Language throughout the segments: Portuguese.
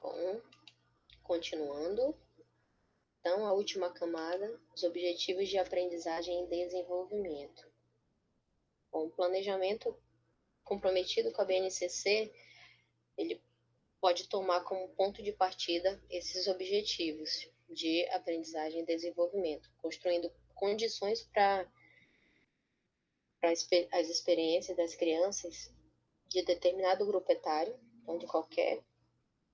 Bom, continuando. Então, a última camada, os objetivos de aprendizagem e desenvolvimento. Bom, o planejamento comprometido com a BNCC, ele pode tomar como ponto de partida esses objetivos de aprendizagem e desenvolvimento, construindo condições para as experiências das crianças de determinado grupo etário, então de qualquer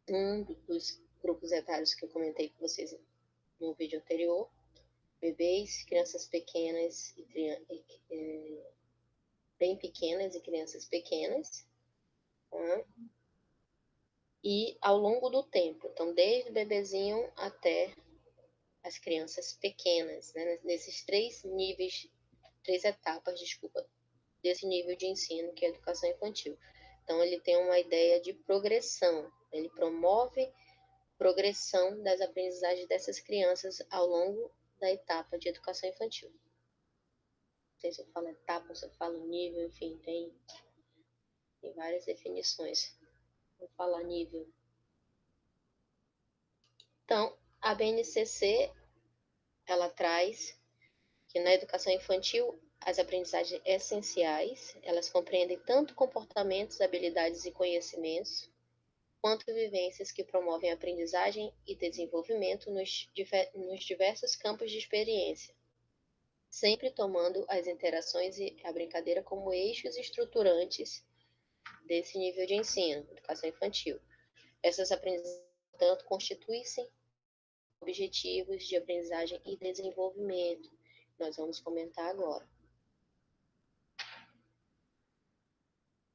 um dos grupos etários que eu comentei com vocês no vídeo anterior, bebês, crianças pequenas bem pequenas e crianças pequenas, tá? E ao longo do tempo, então desde o bebezinho até as crianças pequenas, né? Nesses três níveis, três etapas, desculpa, desse nível de ensino que é a educação infantil. Então ele tem uma ideia de progressão, ele promove progressão das aprendizagens dessas crianças ao longo da etapa de educação infantil. Não sei se eu falo etapa, se eu falo nível, enfim, tem várias definições. Vou falar nível. Então, a BNCC, ela traz que na educação infantil as aprendizagens essenciais, elas compreendem tanto comportamentos, habilidades e conhecimentos, quanto vivências que promovem a aprendizagem e desenvolvimento nos diversos campos de experiência, sempre tomando as interações e a brincadeira como eixos estruturantes desse nível de ensino, educação infantil. Essas aprendizagens, portanto, constituem-se objetivos de aprendizagem e desenvolvimento. Nós vamos comentar agora.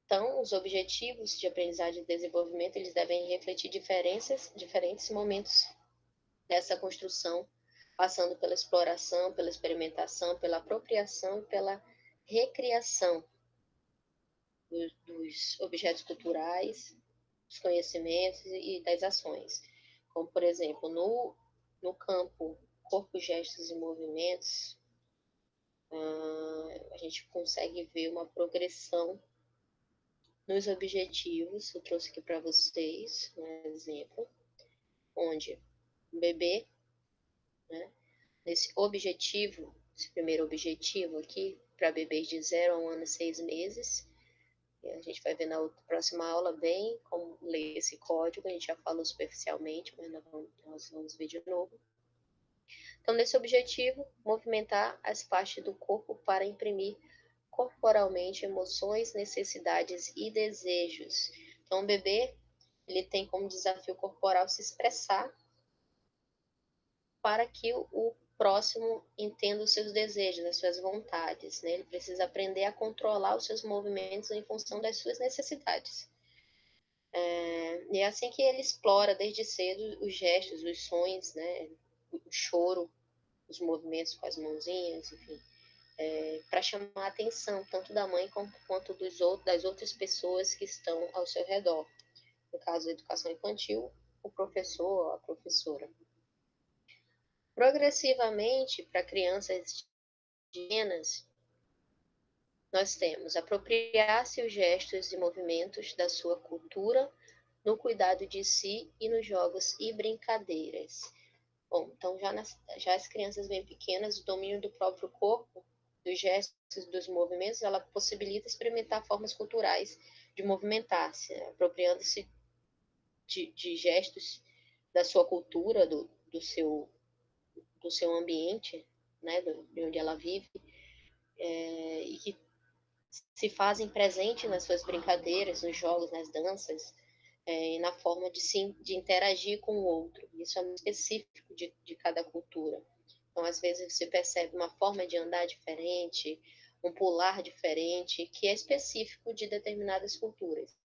Então, os objetivos de aprendizagem e desenvolvimento, eles devem refletir diferentes momentos dessa construção, passando pela exploração, pela experimentação, pela apropriação e pela recriação dos objetos culturais, dos conhecimentos e das ações. Como, por exemplo, no campo corpo, gestos e movimentos, a gente consegue ver uma progressão nos objetivos. Eu trouxe aqui para vocês um exemplo, onde o bebê, né, nesse objetivo, esse primeiro objetivo aqui, para bebês de 0 a 1 ano e 6 meses, e a gente vai ver na próxima aula bem como ler esse código, a gente já falou superficialmente, mas nós vamos ver de novo. Então, nesse objetivo, movimentar as partes do corpo para imprimir corporalmente emoções, necessidades e desejos. Então, o bebê, ele tem como desafio corporal se expressar para que o próximo entenda os seus desejos, as suas vontades, né? Ele precisa aprender a controlar os seus movimentos em função das suas necessidades. E é assim que ele explora desde cedo os gestos, os sons, né? O choro, os movimentos com as mãozinhas, enfim, para chamar a atenção tanto da mãe quanto das outras pessoas que estão ao seu redor. No caso da educação infantil, o professor ou a professora. Progressivamente, para crianças pequenas, nós temos apropriar-se os gestos e movimentos da sua cultura no cuidado de si e nos jogos e brincadeiras. Bom, então já as crianças bem pequenas, o domínio do próprio corpo, dos gestos, dos movimentos, ela possibilita experimentar formas culturais de movimentar-se, né? Apropriando-se de gestos da sua cultura, do seu ambiente, né, de onde ela vive, e que se fazem presente nas suas brincadeiras, nos jogos, nas danças, e na forma de interagir com o outro. Isso é muito específico de cada cultura. Então, às vezes, você percebe uma forma de andar diferente, um pular diferente, que é específico de determinadas culturas.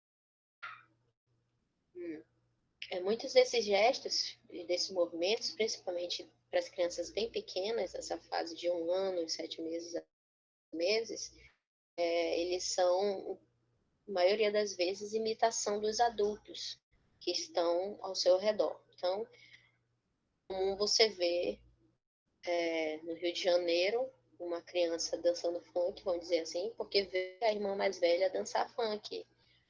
Muitos desses gestos e desses movimentos, principalmente para as crianças bem pequenas, essa fase de 1 ano, 7 meses, eles são, a maioria das vezes, imitação dos adultos que estão ao seu redor. Então, como você vê no Rio de Janeiro, uma criança dançando funk, vamos dizer assim, porque vê a irmã mais velha dançar funk,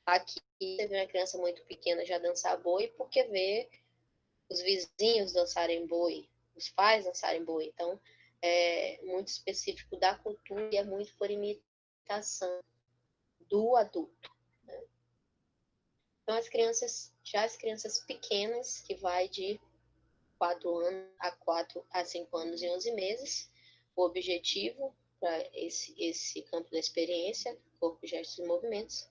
Aqui você vê uma criança muito pequena já dançar boi porque vê os vizinhos dançarem boi, os pais dançarem boi. Então, é muito específico da cultura e é muito por imitação do adulto. Então, as crianças pequenas, que vai de 4 anos a 4 a 5 anos e 11 meses, o objetivo para esse campo da experiência, corpo, gestos e movimentos,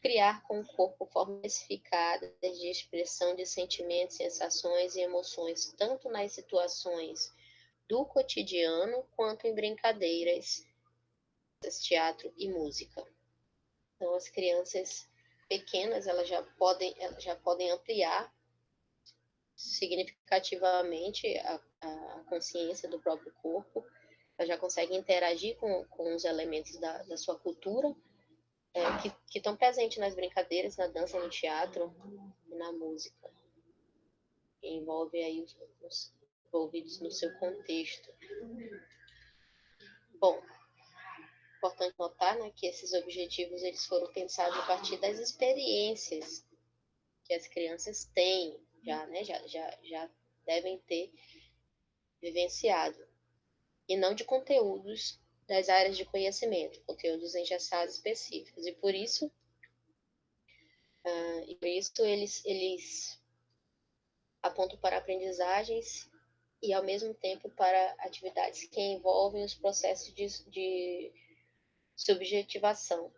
criar com o corpo formas especificadas de expressão de sentimentos, sensações e emoções, tanto nas situações do cotidiano quanto em brincadeiras, teatro e música. Então, as crianças pequenas elas já podem ampliar significativamente a consciência do próprio corpo, elas já conseguem interagir com os elementos da sua cultura, que estão presentes nas brincadeiras, na dança, no teatro e na música, que envolve aí os envolvidos no seu contexto. Bom, importante notar, né, que esses objetivos eles foram pensados a partir das experiências que as crianças têm, já devem ter vivenciado, e não de conteúdos das áreas de conhecimento, conteúdos engessados específicos. E por isso eles apontam para aprendizagens e, ao mesmo tempo, para atividades que envolvem os processos de subjetivação.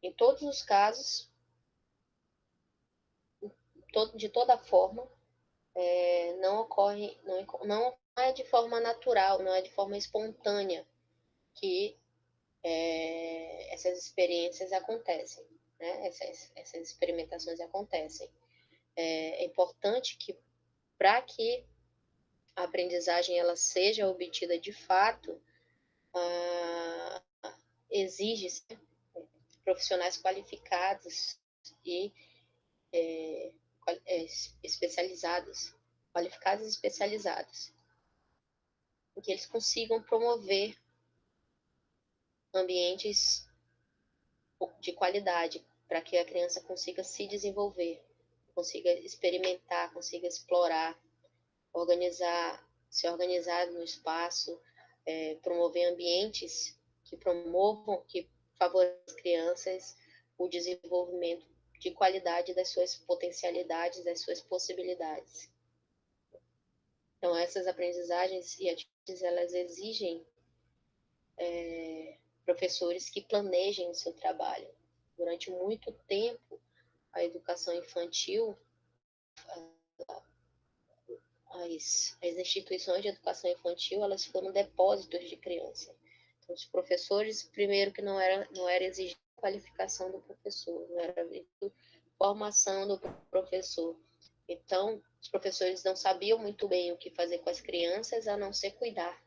Em todos os casos, de toda forma, não ocorre, não é de forma natural, não é de forma espontânea que essas experiências acontecem, né? Essas experimentações acontecem. É importante que, para que a aprendizagem ela seja obtida de fato, exige profissionais qualificados e especializados, qualificados e especializados, em que eles consigam promover ambientes de qualidade para que a criança consiga se desenvolver, consiga experimentar, consiga explorar, se organizar no espaço, promover ambientes que favoreçam as crianças o desenvolvimento de qualidade das suas potencialidades, das suas possibilidades. Então, essas aprendizagens e atitudes, elas exigem professores que planejem o seu trabalho. Durante muito tempo, a educação infantil, as instituições de educação infantil, elas foram depósitos de criança. Então, os professores, primeiro que não era exigida a qualificação do professor, não era formação do professor. Então, os professores não sabiam muito bem o que fazer com as crianças, a não ser cuidar.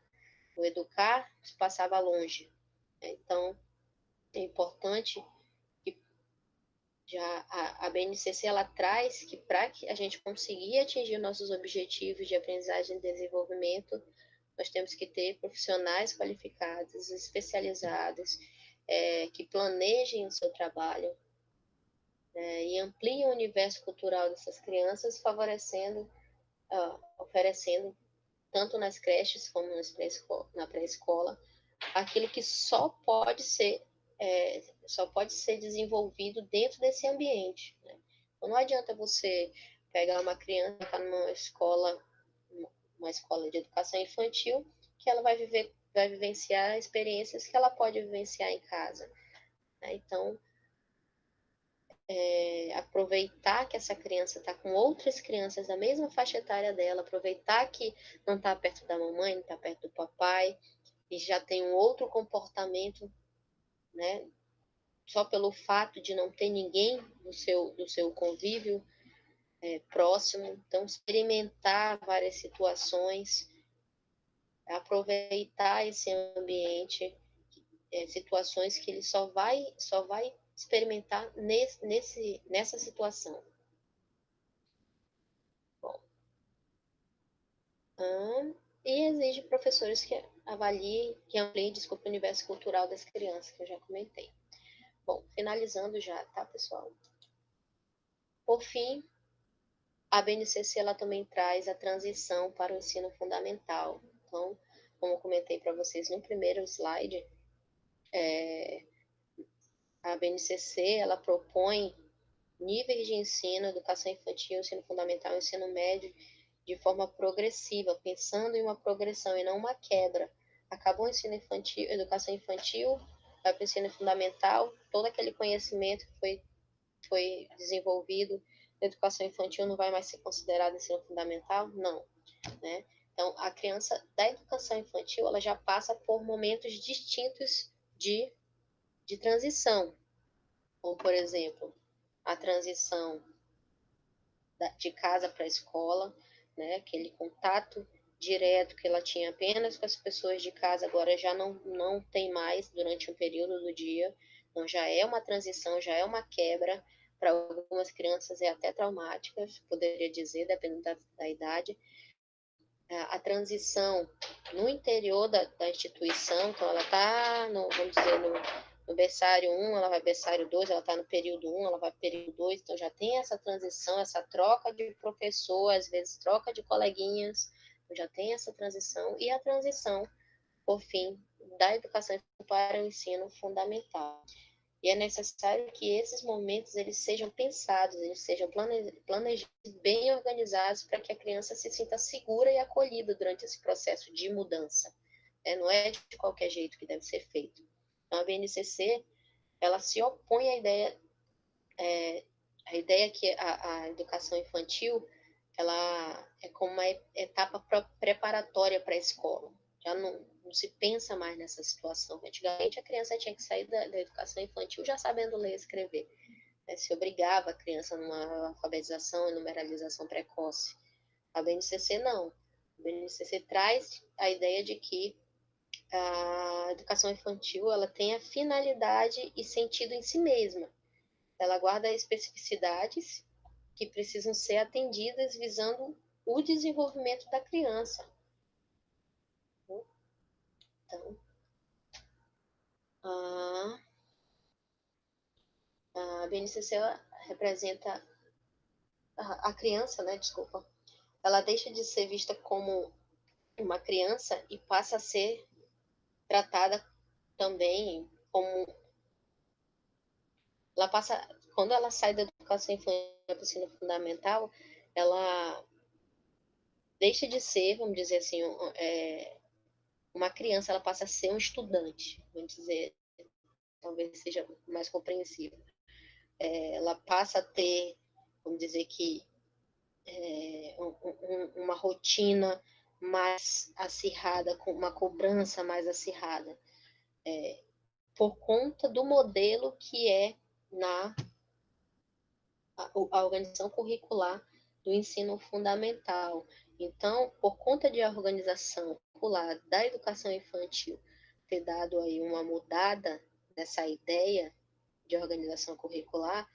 O educar passava longe. Então, é importante que já a BNCC ela traz que para que a gente conseguir atingir nossos objetivos de aprendizagem e desenvolvimento, nós temos que ter profissionais qualificados, especializados, que planejem o seu trabalho, e ampliem o universo cultural dessas crianças, oferecendo, tanto nas creches como na pré-escola, aquilo que só pode ser desenvolvido dentro desse ambiente. Né? Então, não adianta você pegar uma criança que está uma escola de educação infantil, que ela vai vivenciar experiências que ela pode vivenciar em casa. Né? Então, aproveitar que essa criança está com outras crianças da mesma faixa etária dela, aproveitar que não está perto da mamãe, não está perto do papai, e já tem um outro comportamento, né? Só pelo fato de não ter ninguém do seu convívio próximo. Então, experimentar várias situações, aproveitar esse ambiente, situações que ele só vai experimentar nessa situação. Bom, e exige professores que avaliem, que ampliem, desculpa, o universo cultural das crianças, que eu já comentei. Bom, finalizando já, tá, pessoal? Por fim, a BNCC ela também traz a transição para o ensino fundamental. Então, como eu comentei para vocês no primeiro slide, a BNCC ela propõe níveis de ensino, educação infantil, ensino fundamental, ensino médio, de forma progressiva, pensando em uma progressão e não uma quebra. Acabou o ensino infantil, educação infantil, vai para o ensino fundamental, todo aquele conhecimento que foi desenvolvido na educação infantil não vai mais ser considerado ensino fundamental? Não, né? Então, a criança da educação infantil, ela já passa por momentos distintos de transição, como, por exemplo, a transição de casa para a escola, né? Aquele contato direto que ela tinha apenas com as pessoas de casa, agora já não tem mais durante um período do dia. Então já é uma transição, já é uma quebra. Para algumas crianças é até traumática, poderia dizer, dependendo da idade. A transição no interior da instituição, então ela está, vamos dizer, no berçário 1, ela vai berçário 2, ela está no período 1, ela vai período 2, então já tem essa transição, essa troca de professor, às vezes troca de coleguinhas, então já tem essa transição, e a transição, por fim, da educação para o ensino fundamental. E é necessário que esses momentos eles sejam pensados, eles sejam planejados, bem organizados, para que a criança se sinta segura e acolhida durante esse processo de mudança. Não é de qualquer jeito que deve ser feito. Então, a BNCC ela se opõe à ideia que a educação infantil ela é como uma etapa preparatória para a escola. Já não se pensa mais nessa situação. Antigamente, a criança tinha que sair da educação infantil já sabendo ler e escrever. Né? Se obrigava a criança numa alfabetização e numeralização precoce. A BNCC não. A BNCC traz a ideia de que a educação infantil ela tem a finalidade e sentido em si mesma. Ela guarda especificidades que precisam ser atendidas visando o desenvolvimento da criança. Então, a, a BNCC representa a criança, né? Desculpa. Ela deixa de ser vista como uma criança e passa a ser tratada também como ela passa quando ela sai da educação infantil para o ensino fundamental, ela deixa de ser, vamos dizer assim, uma criança, ela passa a ser um estudante, vamos dizer, talvez seja mais compreensível. Ela passa a ter, vamos dizer que, uma rotina mais acirrada, com uma cobrança mais acirrada, por conta do modelo que é a organização curricular do ensino fundamental. Então, por conta de a organização curricular da educação infantil ter dado aí uma mudada nessa ideia de organização curricular,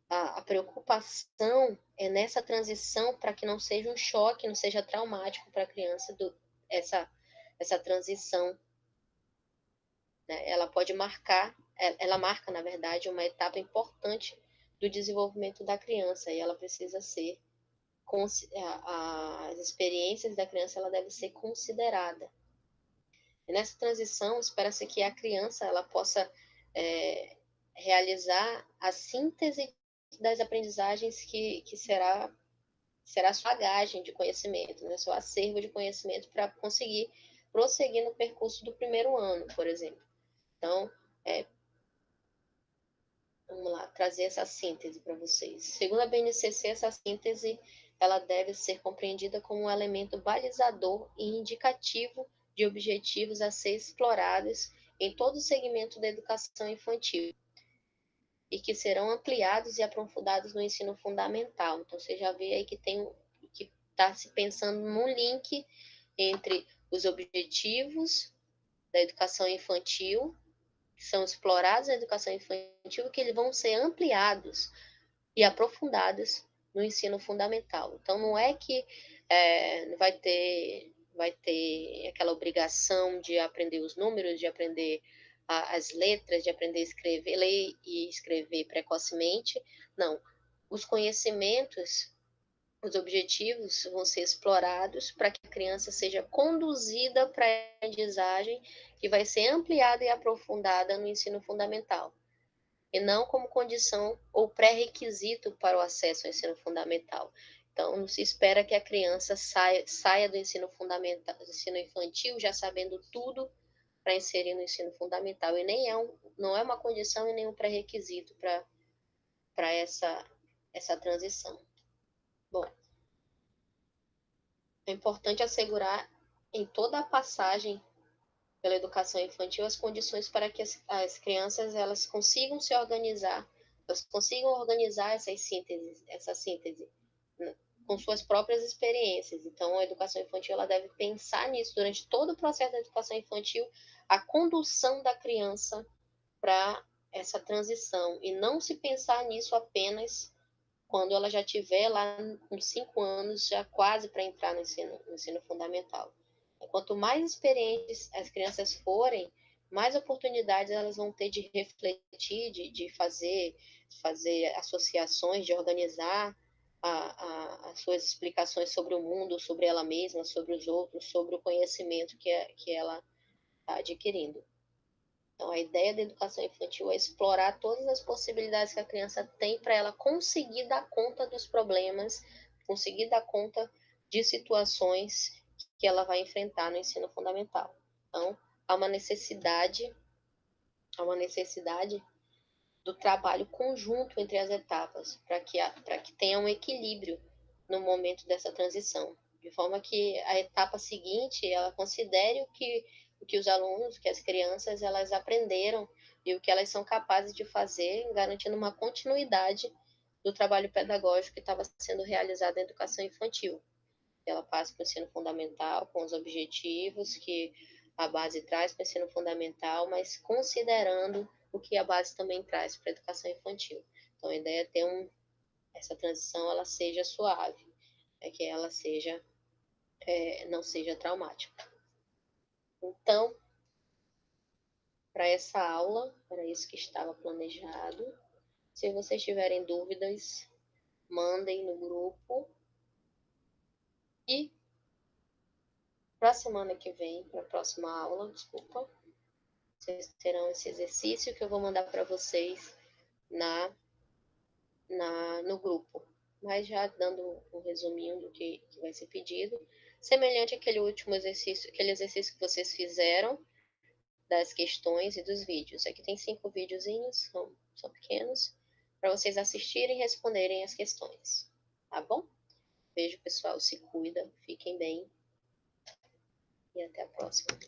a preocupação é nessa transição para que não seja um choque, não seja traumático para a criança essa transição. Né? Ela pode marcar, ela marca, na verdade, uma etapa importante do desenvolvimento da criança e ela precisa ser, as experiências da criança ela deve ser considerada. E nessa transição, espera-se que a criança ela possa realizar a síntese das aprendizagens que será sua bagagem de conhecimento, né? Seu acervo de conhecimento para conseguir prosseguir no percurso do primeiro ano, por exemplo. Então, vamos lá, trazer essa síntese para vocês. Segundo a BNCC, essa síntese ela deve ser compreendida como um elemento balizador e indicativo de objetivos a ser explorados em todo o segmento da educação infantil e que serão ampliados e aprofundados no ensino fundamental. Então, você já vê aí que está se pensando num link entre os objetivos da educação infantil, que são explorados na educação infantil, que eles vão ser ampliados e aprofundados no ensino fundamental. Então, não é que vai ter aquela obrigação de aprender os números, de aprender as letras, de aprender a escrever, ler e escrever precocemente. Não. Os conhecimentos, os objetivos vão ser explorados para que a criança seja conduzida para a aprendizagem que vai ser ampliada e aprofundada no ensino fundamental, e não como condição ou pré-requisito para o acesso ao ensino fundamental. Então, não se espera que a criança saia do ensino fundamental, do ensino infantil, já sabendo tudo para inserir no ensino fundamental. E nem não é uma condição e nem um pré-requisito para essa transição. Bom, é importante assegurar em toda a passagem pela educação infantil as condições para que as crianças elas consigam se organizar, elas consigam organizar essa síntese, né, com suas próprias experiências. Então, a educação infantil ela deve pensar nisso durante todo o processo da educação infantil, a condução da criança para essa transição, e não se pensar nisso apenas quando ela já tiver lá com 5 anos, já quase para entrar no ensino fundamental. Quanto mais experientes as crianças forem, mais oportunidades elas vão ter de refletir, de fazer associações, de organizar as suas explicações sobre o mundo, sobre ela mesma, sobre os outros, sobre o conhecimento que ela está adquirindo. Então, a ideia da educação infantil é explorar todas as possibilidades que a criança tem para ela conseguir dar conta dos problemas, conseguir dar conta de situações que ela vai enfrentar no ensino fundamental. Então, há uma necessidade do trabalho conjunto entre as etapas, para que tenha um equilíbrio no momento dessa transição, de forma que a etapa seguinte ela considere o que os alunos, que as crianças, elas aprenderam e o que elas são capazes de fazer, garantindo uma continuidade do trabalho pedagógico que estava sendo realizado na educação infantil. Ela passa para o ensino fundamental com os objetivos que a base traz para o ensino fundamental, mas considerando o que a base também traz para a educação infantil. Então, a ideia é ter essa transição ela seja suave, é que ela não seja traumática. Então, para essa aula, era isso que estava planejado. Se vocês tiverem dúvidas, mandem no grupo. E para a semana que vem, para a próxima aula, desculpa, vocês terão esse exercício que eu vou mandar para vocês no grupo. Mas já dando um resuminho do que vai ser pedido. Semelhante àquele último exercício, aquele exercício que vocês fizeram, das questões e dos vídeos. Aqui tem 5 videozinhos, são pequenos, para vocês assistirem e responderem as questões. Tá bom? Beijo, pessoal. Se cuida, fiquem bem e até a próxima.